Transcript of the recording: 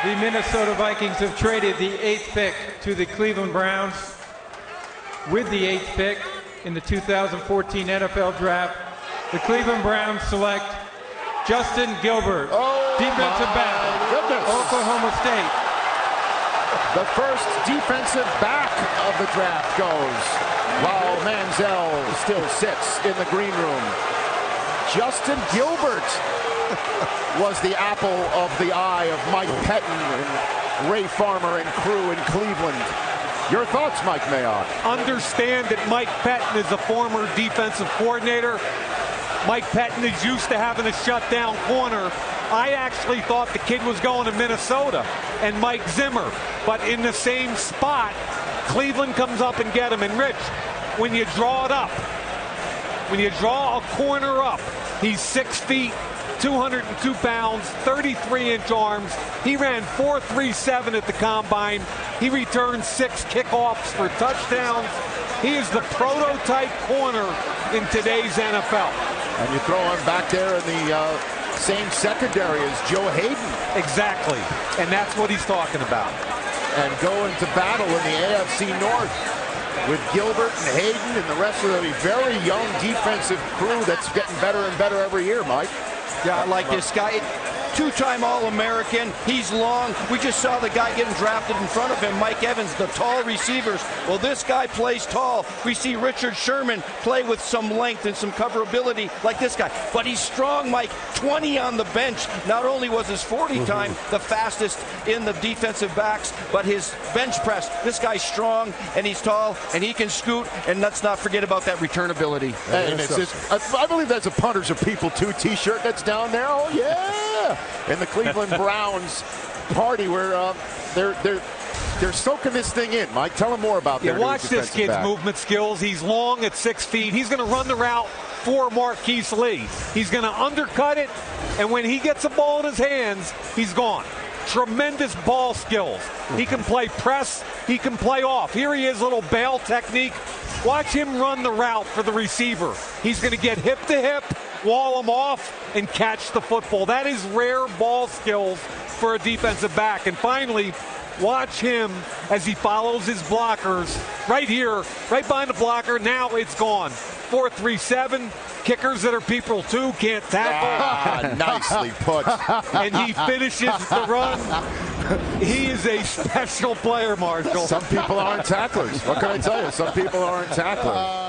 The Minnesota Vikings have traded the 8th pick to the Cleveland Browns. With the 8th pick in the 2014 NFL Draft, the Cleveland Browns select Justin Gilbert, defensive back, Oklahoma State. The first defensive back of the draft goes, while Manziel still sits in the green room. Justin Gilbert was the apple of the eye of Mike Pettin and Ray Farmer and crew in Cleveland. Your thoughts, Mike Mayock? Understand that Mike Pettin is a former defensive coordinator. Mike Pettin is used to having a shutdown corner. I actually thought the kid was going to Minnesota and Mike Zimmer, but in the same spot, Cleveland comes up and get him. And Rich, when you draw it up, when you draw a corner up, he's 6 feet, 202 pounds, 33-inch arms. He ran 4.37 at the combine. He returned 6 kickoffs for touchdowns. He is the prototype corner in today's NFL. And you throw him back there in the same secondary as Joe Hayden. Exactly. And that's what he's talking about. And go into battle in the AFC North with Gilbert and Hayden and the rest of the very young defensive crew that's getting better and better every year, Mike. Yeah, I like this guy. Two-time All-American. He's long. We just saw the guy getting drafted in front of him, Mike Evans, the tall receivers. Well, this guy plays tall. We see Richard Sherman play with some length and some coverability like this guy. But he's strong, Mike. 20 on the bench. Not only was his 40 time the fastest in the defensive backs, but his bench press. This guy's strong, and he's tall, and he can scoot. And let's not forget about that returnability. And I believe that's a Punters Are People Too t-shirt that's down there. Oh, yeah. In the Cleveland Browns party where they're soaking this thing in. Mike, tell them more about that. Watch this kid's movement skills. He's long at 6 feet. He's going to run the route for Marquise Lee. He's going to undercut it, and when he gets a ball in his hands, he's gone. Tremendous ball skills. He can play press. He can play off. Here he is, little bail technique. Watch him run the route for the receiver. He's going to get hip to hip, wall him off, and catch the football. That is rare ball skills for a defensive back. And finally, watch him as he follows his blockers right here, right behind the blocker. Now it's gone. 4.37. Kickers that are people too can't tackle. Nicely put. And he finishes the run. He is a special player, Marshall. Some people aren't tacklers. What can I tell you? Some people aren't tacklers.